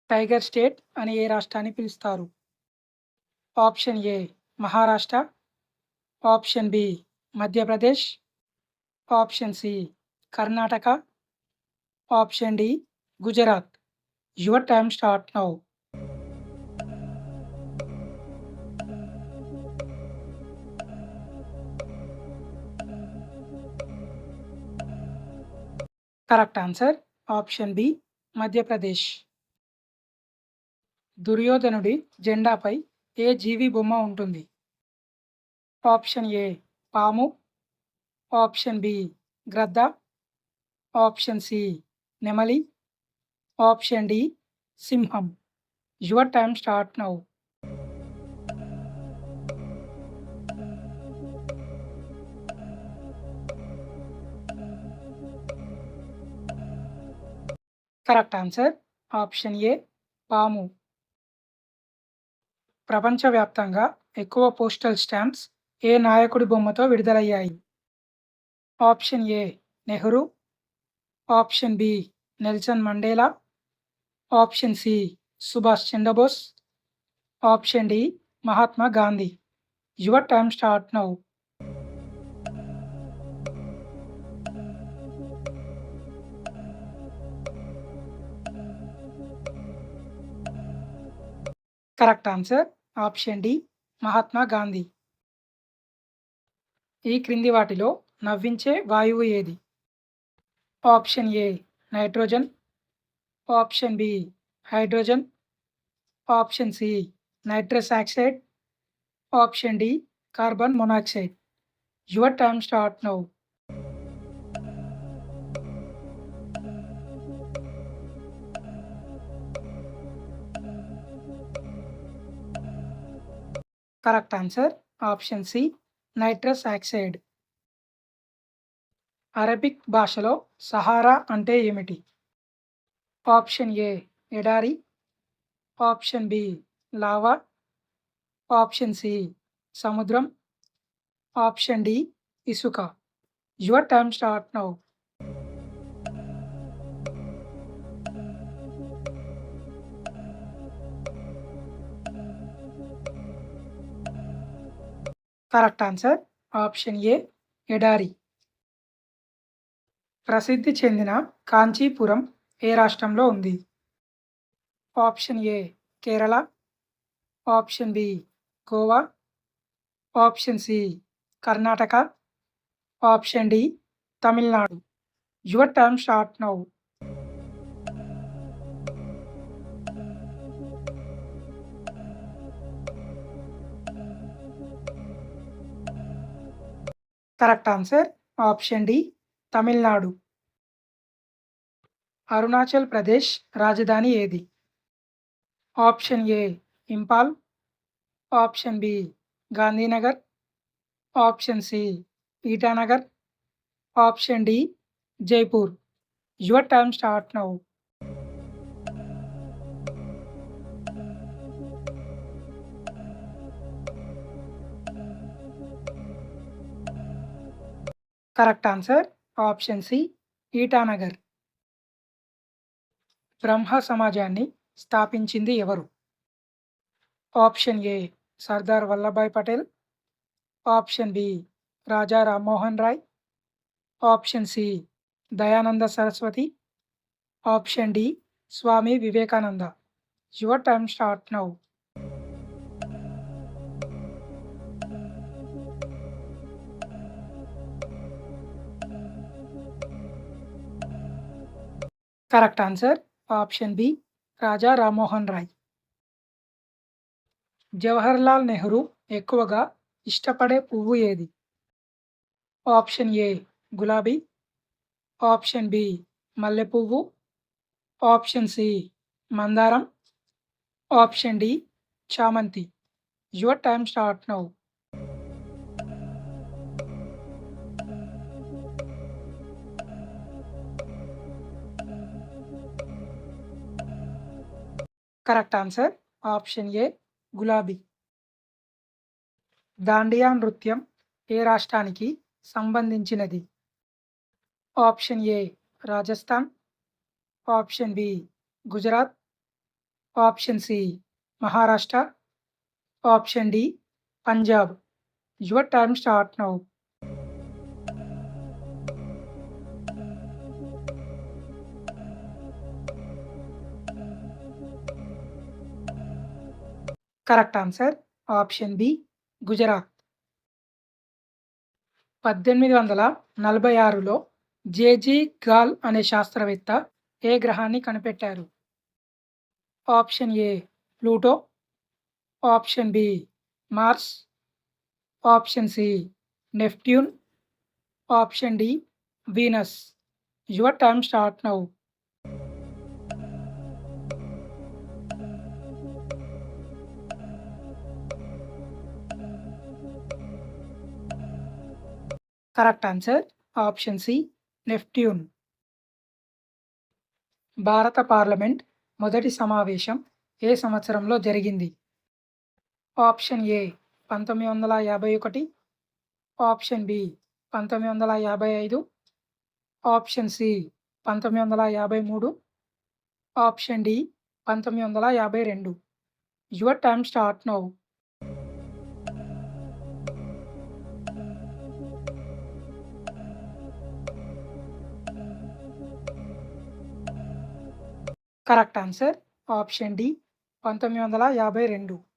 Tiger state అని ఏ రాష్ట్రాన్ని పిలుస్తారు? Option A Maharashtra, option B Madhya Pradesh, option C Karnataka, option D Gujarat. Your time start now. Correct answer option B Madhya Pradesh. దుర్యోధనుడి జెండాపై ఏ జీవి బొమ్మ ఉంటుంది? ఆప్షన్ ఏ పాము, ఆప్షన్ బి గ్రద్ద, ఆప్షన్ సి నెమలి, ఆప్షన్ డి సింహం. Your time start now. Correct answer option A పాము. ప్రపంచవ్యాప్తంగా ఎక్కువ పోస్టల్ స్టాంప్స్ ఏ నాయకుడి బొమ్మతో విడుదలయ్యాయి? Option A Nehru, option B Nelson Mandela, option C Subhash Chandrabose, option D Mahatma Gandhi. Your time start now. Correct answer option D Mahatma Gandhi. ఈ క్రింది వాటిలో నవ్వించే వాయువు ఏది? Option A nitrogen, option B hydrogen, option C nitrous oxide, option D carbon monoxide. Your time start now. Correct answer option C nitrous oxide. Arabic భాషలో Sahara అంటే ఏమిటి? Option A ఎడారి, option B lava, option C సముద్రం, option D ఇసుక. Your time start now. Correct answer option A ఎడారి. ప్రసిద్ధి చెందిన కాంచీపురం ఏ రాష్ట్రంలో ఉంది? Option A Kerala, option B Goa, option C Karnataka, option D Tamil Nadu. Your time start now. Correct answer option D Tamil Nadu. Arunachal Pradesh రాజధాని ఏది? Option A Imphal, option B Gandhinagar, option C Itanagar, option D Jaipur. Your time start now. Correct answer option C Itanagar. Brahmo సమాజాన్ని స్థాపించింది ఎవరు? Option A Sardar Vallabhbhai Patel, option B Raja Rammohan Roy, option C Dayananda Saraswati, option D Swami Vivekananda. Your time start now. Correct answer option B Raja Rammohan Roy. Jawaharlal Nehru ఎక్కువగా ఇష్టపడే పువ్వు ఏది? Option A గులాబీ, option B మల్లెపువ్వు, option C మందారం, ఆప్షన్ డి చామంతి. Your time start now. Correct answer option A గులాబీ. దాండియా నృత్యం ఏ రాష్ట్రానికి సంబంధించినది? Option A Rajasthan, option B Gujarat, option C Maharashtra, option D Punjab. Your time start now. Correct answer option B Gujarat. 1846లో JG Galle అనే శాస్త్రవేత్త ఏ గ్రహాన్ని కనిపెట్టారు? Option A Pluto, option B Mars, option C Neptune, option D Venus. Your time start now. Correct answer option C Neptune. భారత parliament మొదటి సమావేశం ఏ సంవత్సరంలో జరిగింది? Option A 1951, option B 1955, option C 1953, option D 1952. Your time start now. Correct answer option D 1952.